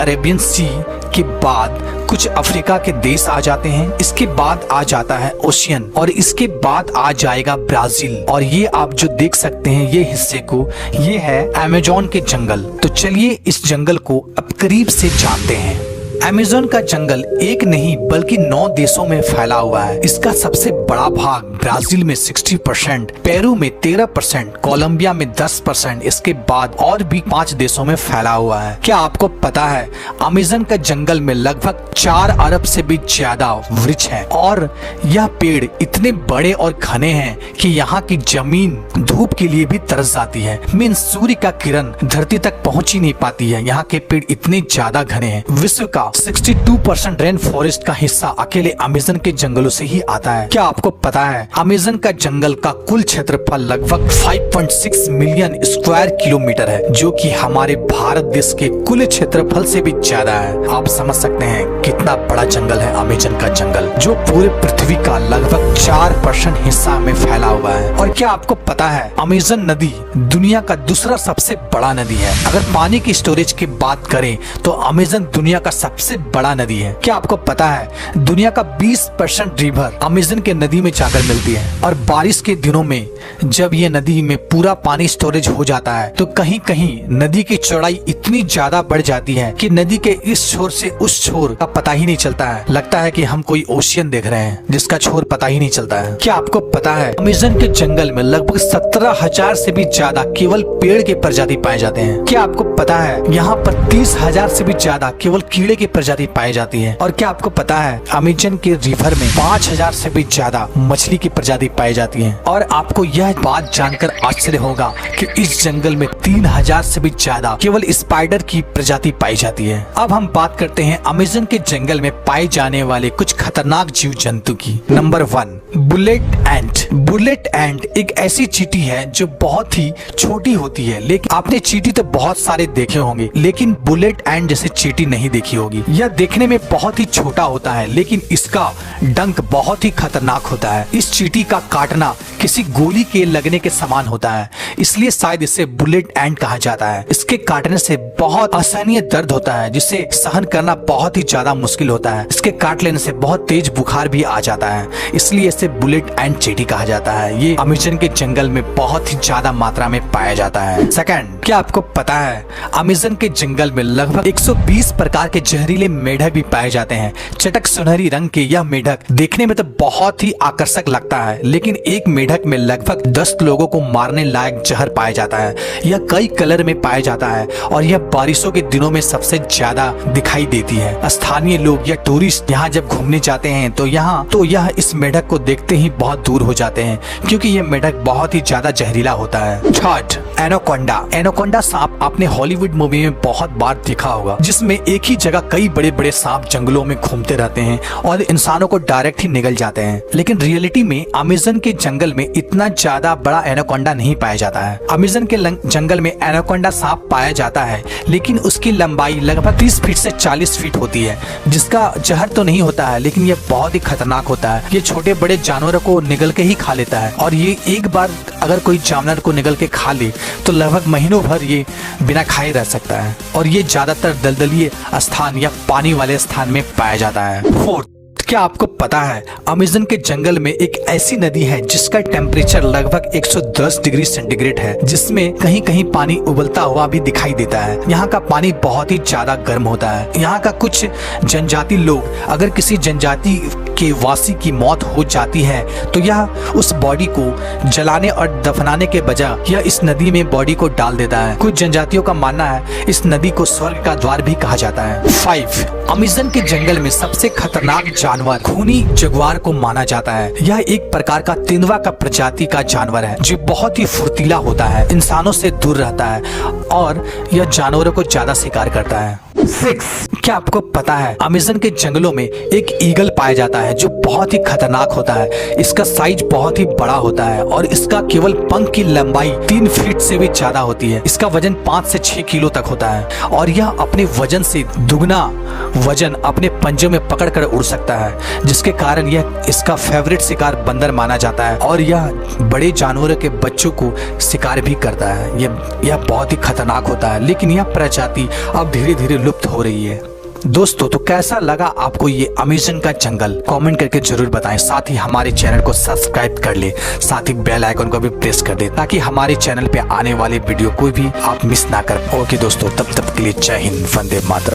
Arabian सी के बाद कुछ अफ्रीका के देश आ जाते हैं, इसके बाद आ जाता है ओशियन और इसके बाद आ जाएगा ब्राजील। और ये आप जो देख सकते हैं ये हिस्से को, ये है अमेज़न के जंगल। तो चलिए इस जंगल को अब करीब से जानते हैं। अमेज़न का जंगल एक नहीं बल्कि 9 देशों में फैला हुआ है। इसका सबसे बड़ा भाग ब्राजील में 60%, पेरू में 13%, कोलंबिया में 10%, इसके बाद और भी 5 देशों में फैला हुआ है। क्या आपको पता है अमेज़न का जंगल में लगभग 4 अरब से भी ज्यादा वृक्ष हैं और यह पेड़ इतने बड़े और घने हैं कि यहाँ की जमीन धूप के लिए भी तरस जाती है। मीन सूर्य का किरण धरती तक पहुँच ही नहीं पाती है, यहाँ के पेड़ इतने ज्यादा घने हैं। विश्व का 62% रेन फॉरेस्ट का हिस्सा अकेले अमेज़न के जंगलों से ही आता है। क्या आपको पता है अमेज़न का जंगल का कुल क्षेत्रफल लगभग 5.6 मिलियन स्क्वायर किलोमीटर है, जो कि हमारे भारत देश के कुल क्षेत्रफल से भी ज्यादा है। आप समझ सकते हैं कितना बड़ा जंगल है अमेज़न का जंगल, जो पूरे पृथ्वी का लगभग 4% हिस्सा में फैला हुआ है। और क्या आपको पता है अमेज़न नदी दुनिया का दूसरा सबसे बड़ा नदी है। अगर पानी की स्टोरेज की बात करें तो अमेज़न दुनिया का सबसे बड़ा नदी है। क्या आपको पता है दुनिया का 20% रिवर अमेज़न के नदी में जाकर मिलती है। और बारिश के दिनों में जब ये नदी में पूरा पानी स्टोरेज हो जाता है तो कहीं कहीं नदी की चौड़ाई इतनी ज्यादा बढ़ जाती है कि नदी के इस छोर से उस छोर का पता ही नहीं चलता है। लगता है कि हम कोई ओशियन देख रहे हैं जिसका छोर पता ही नहीं चलता है। क्या आपको पता है अमेज़न के जंगल में लगभग 17,000 से भी ज्यादा केवल पेड़ के प्रजाति पाए जाते हैं। क्या आपको पता है यहाँ पर 30,000 से भी ज्यादा केवल कीड़े की प्रजाति पाई जाती है। और क्या आपको पता है अमेज़न के रिवर में 5,000 से भी ज्यादा मछली की प्रजाति पाई जाती है। और आपको यह बात जानकर आश्चर्य होगा कि इस जंगल में 3,000 से भी ज्यादा केवल स्पाइडर की प्रजाति पाई जाती है। अब हम बात करते हैं अमेज़न के जंगल में पाए जाने वाले कुछ खतरनाक जीव जंतु की। नंबर 1, बुलेट एंट। बुलेट एंट एक ऐसी चींटी है जो बहुत ही छोटी होती है, लेकिन आपने चींटी तो बहुत सारे देखे होंगे लेकिन बुलेट एंट जैसे चींटी नहीं देखी होगी। यह देखने में बहुत ही छोटा होता है लेकिन इसका डंक बहुत ही खतरनाक होता है। इस चींटी का काटना किसी गोली के लगने के समान होता है, इसलिए शायद इसे बुलेट एंट कहा जाता है। इसके काटने से बहुत असहनीय दर्द होता है जिसे सहन करना बहुत ही ज्यादा मुश्किल होता है। इसके काट लेने से बहुत तेज बुखार भी आ जाता है, इसलिए इसे बुलेट एंट चींटी कहा जाता है। ये अमेज़न के जंगल में बहुत ही ज्यादा मात्रा में पाया जाता है। सेकंड, क्या आपको पता है अमेज़न के जंगल में लगभग 120 प्रकार के जहरीले मेढक भी पाए जाते हैं। चटक सुनहरी रंग के यह मेढक देखने में तो बहुत ही आकर्षक लगता है, लेकिन एक मेढक में लगभग 10 लोगों को मारने लायक जहर पाया जाता है। यह कई कलर में पाया जाता है और यह बारिशों के दिनों में सबसे ज्यादा दिखाई देती है। स्थानीय लोग या टूरिस्ट यहाँ जब घूमने जाते हैं तो यह इस मेढक को देखते ही बहुत दूर हो जाते हैं, क्योंकि यह मेढक बहुत ही ज्यादा जहरीला होता है। Third, anaconda. एनाकोंडा सांप आपने हॉलीवुड मूवी में बहुत बार देखा होगा, जिसमें एक ही जगह कई बड़े बड़े सांप जंगलों में घूमते रहते हैं और इंसानों को डायरेक्ट ही निगल जाते हैं। लेकिन रियलिटी में अमेज़न के जंगल में इतना ज्यादा बड़ा एनाकोंडा नहीं पाया जाता है। अमेज़न के जंगल में एनाकोंडा सांप पाया जाता है, लेकिन उसकी लंबाई लगभग 30 फीट से 40 फीट होती है, जिसका जहर तो नहीं होता है लेकिन यह बहुत ही खतरनाक होता है। ये छोटे बड़े जानवरों को निगल के ही खा लेता है और ये एक बार अगर कोई जानवर को निगल के खा ले तो लगभग महीनों भर ये बिना खाए रह सकता है। और ये ज्यादातर दलदलीय स्थान या पानी वाले स्थान में पाया जाता है। फोर्थ, क्या आपको पता है अमेज़न के जंगल में एक ऐसी नदी है जिसका टेम्परेचर लगभग 110 डिग्री सेंटीग्रेड है, जिसमें कहीं कहीं पानी उबलता हुआ भी दिखाई देता है। यहाँ का पानी बहुत ही ज्यादा गर्म होता है। यहाँ का कुछ जनजाति लोग, अगर किसी जनजाति के वासी की मौत हो जाती है तो यह उस बॉडी को जलाने और दफनाने के बजाय यह इस नदी में बॉडी को डाल देता है। कुछ जनजातियों का मानना है इस नदी को स्वर्ग का द्वार भी कहा जाता है। 5, अमेज़न के जंगल में सबसे खतरनाक जानवर खूनी जगुआर को माना जाता है। यह एक प्रकार का तेंदुआ का प्रजाति का जानवर है जो बहुत ही फुर्तीला होता है, इंसानों से दूर रहता है और यह जानवरों को ज्यादा शिकार करता है। 6, क्या आपको पता है अमेज़न के जंगलों में एक ईगल पाया जाता है जो बहुत ही खतरनाक होता है। इसका साइज बहुत ही बड़ा होता है और इसका केवल पंख की लंबाई 3 फीट से भी ज्यादा होती है। इसका वजन 5 से 6 किलो तक होता है और यह अपने वजन से दुगना वजन अपने पंजों में पकड़कर उड़ सकता है, जिसके कारण यह इसका फेवरेट शिकार बंदर माना जाता है और यह बड़े जानवरों के बच्चों को शिकार भी करता है। यह बहुत ही खतरनाक होता है, लेकिन यह प्रजाति अब धीरे धीरे विलुप्त हो रही है। दोस्तों तो कैसा लगा आपको ये अमेज़न का जंगल, कमेंट करके जरूर बताएं। साथ ही हमारे चैनल को सब्सक्राइब कर ले, साथ ही बेल आइकन को भी प्रेस कर दे ताकि हमारे चैनल पे आने वाले वीडियो कोई भी आप मिस ना कर। ओके दोस्तों, तब तक के लिए जय हिंद, वंदे मातरम।